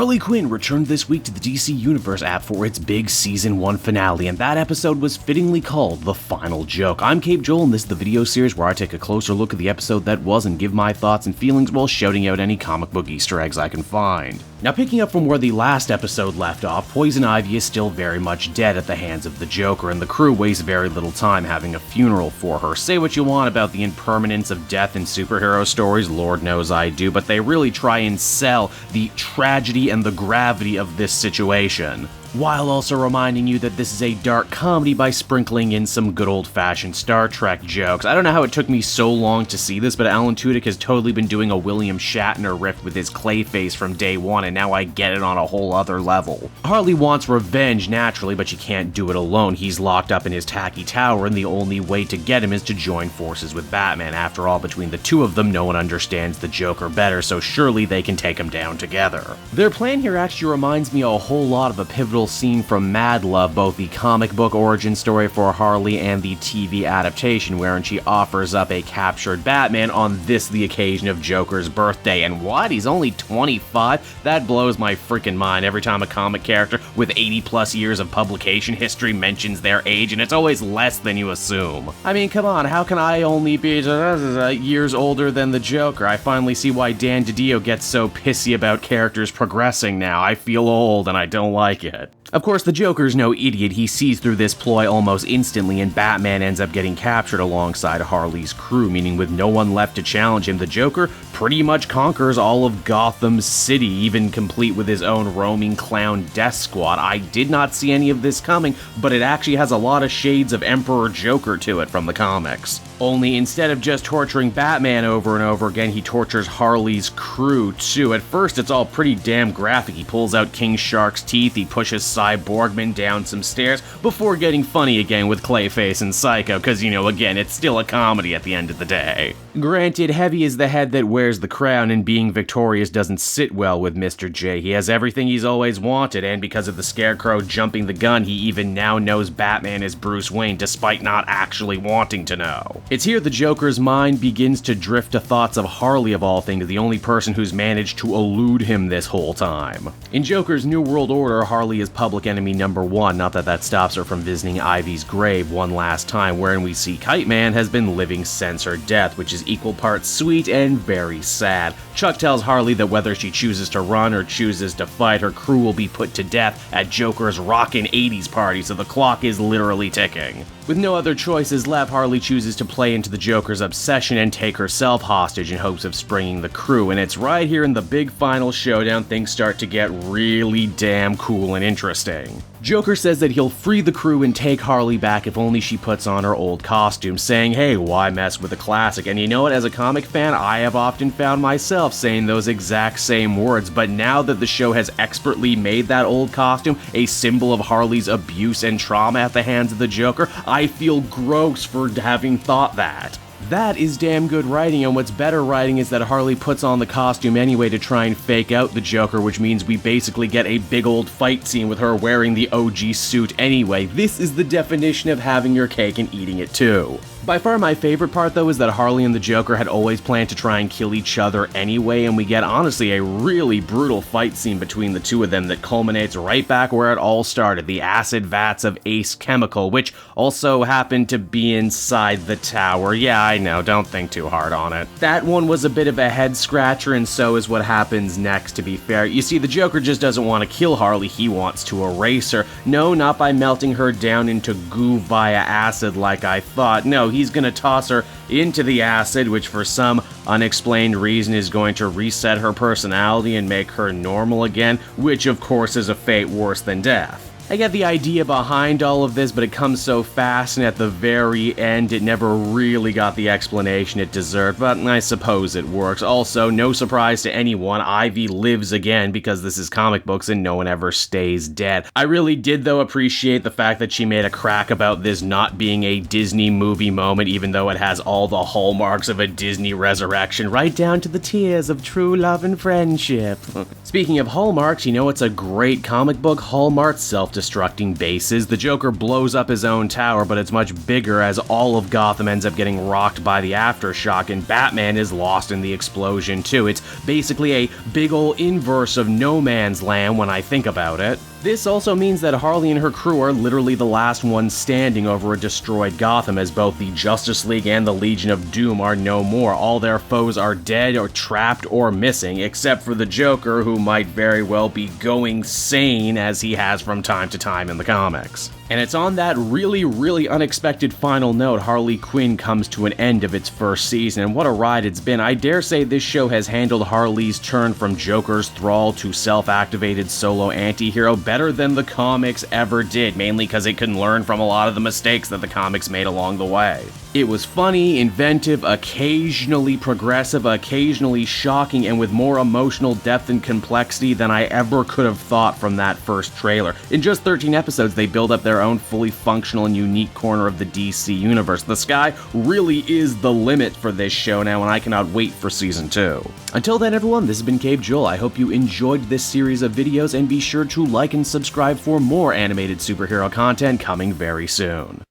Harley Quinn returned this week to the DC Universe app for its big Season 1 finale, and that episode was fittingly called The Final Joke. I'm Cape Joel, and this is the video series where I take a closer look at the episode that was and give my thoughts and feelings while shouting out any comic book Easter eggs I can find. Now, picking up from where the last episode left off, Poison Ivy is still very much dead at the hands of the Joker, and the crew wastes very little time having a funeral for her. Say what you want about the impermanence of death in superhero stories, Lord knows I do, but they really try and sell the tragedy and the gravity of this situation, while also reminding you that this is a dark comedy by sprinkling in some good old-fashioned Star Trek jokes. I don't know how it took me so long to see this, but Alan Tudyk has totally been doing a William Shatner riff with his Clayface from day one, and now I get it on a whole other level. Harley wants revenge, naturally, but she can't do it alone. He's locked up in his tacky tower, and the only way to get him is to join forces with Batman. After all, between the two of them, no one understands the Joker better, so surely they can take him down together. Their plan here actually reminds me a whole lot of a pivotal scene from Mad Love, both the comic book origin story for Harley and the TV adaptation, wherein she offers up a captured Batman on the occasion of Joker's birthday. And what? He's only 25? That blows my freaking mind every time a comic character with 80 plus years of publication history mentions their age, and it's always less than you assume. I mean, come on, how can I only be years older than the Joker? I finally see why Dan DiDio gets so pissy about characters progressing now. I feel old and I don't like it. Of course, the Joker's no idiot. He sees through this ploy almost instantly, and Batman ends up getting captured alongside Harley's crew, meaning with no one left to challenge him, the Joker pretty much conquers all of Gotham City, even complete with his own roaming clown death squad. I did not see any of this coming, but it actually has a lot of shades of Emperor Joker to it from the comics. Only instead of just torturing Batman over and over again, he tortures Harley's crew too. At first, it's all pretty damn graphic. He pulls out King Shark's teeth, he pushes Cyborgman down some stairs, before getting funny again with Clayface and Psycho, cause again, it's still a comedy at the end of the day. Granted, heavy is the head that wears the crown, and being victorious doesn't sit well with Mr. J. He has everything he's always wanted, and because of the Scarecrow jumping the gun, he even now knows Batman is Bruce Wayne, despite not actually wanting to know. It's here the Joker's mind begins to drift to thoughts of Harley, of all things, the only person who's managed to elude him this whole time. In Joker's New World Order, Harley is public enemy number one, not that that stops her from visiting Ivy's grave one last time, wherein we see Kite Man has been living since her death, which is equal parts sweet and very sad. Chuck tells Harley that whether she chooses to run or chooses to fight, her crew will be put to death at Joker's rockin' 80s party, so the clock is literally ticking. With no other choices left, Harley chooses to play into the Joker's obsession and take herself hostage in hopes of springing the crew, and it's right here in the big final showdown things start to get really damn cool and interesting. Joker says that he'll free the crew and take Harley back if only she puts on her old costume, saying, hey, why mess with a classic? And you know what, as a comic fan, I have often found myself saying those exact same words, but now that the show has expertly made that old costume a symbol of Harley's abuse and trauma at the hands of the Joker, I feel gross for having thought that. That is damn good writing, and what's better writing is that Harley puts on the costume anyway to try and fake out the Joker, which means we basically get a big old fight scene with her wearing the OG suit anyway. This is the definition of having your cake and eating it too. By far my favorite part though is that Harley and the Joker had always planned to try and kill each other anyway, and we get honestly a really brutal fight scene between the two of them that culminates right back where it all started, the acid vats of Ace Chemical, which also happened to be inside the tower. Yeah, I know, don't think too hard on it. That one was a bit of a head scratcher, and so is what happens next, to be fair. You see, the Joker just doesn't want to kill Harley, he wants to erase her. No, not by melting her down into goo via acid like I thought. No, he's gonna toss her into the acid, which for some unexplained reason is going to reset her personality and make her normal again, which of course is a fate worse than death. I get the idea behind all of this, but it comes so fast, and at the very end, it never really got the explanation it deserved, but I suppose it works. Also, no surprise to anyone, Ivy lives again because this is comic books and no one ever stays dead. I really did, though, appreciate the fact that she made a crack about this not being a Disney movie moment, even though it has all the hallmarks of a Disney resurrection, right down to the tears of true love and friendship. Speaking of hallmarks, it's a great comic book, Hallmark Self-Destruct self-destructing bases. The Joker blows up his own tower, but it's much bigger as all of Gotham ends up getting rocked by the aftershock, and Batman is lost in the explosion too. It's basically a big ol' inverse of No Man's Land when I think about it. This also means that Harley and her crew are literally the last ones standing over a destroyed Gotham, as both the Justice League and the Legion of Doom are no more. All their foes are dead or trapped or missing, except for the Joker, who might very well be going sane as he has from time to time in the comics. And it's on that really unexpected final note Harley Quinn comes to an end of its first season, and what a ride it's been. I dare say this show has handled Harley's turn from Joker's thrall to self-activated solo anti-hero better than the comics ever did, mainly because it can learn from a lot of the mistakes that the comics made along the way. It was funny, inventive, occasionally progressive, occasionally shocking, and with more emotional depth and complexity than I ever could have thought from that first trailer. In just 13 episodes, they build up their own fully functional and unique corner of the DC universe. The sky really is the limit for this show now, and I cannot wait for season 2. Until then, everyone, this has been Cape Joel. I hope you enjoyed this series of videos, and be sure to like and subscribe for more animated superhero content coming very soon.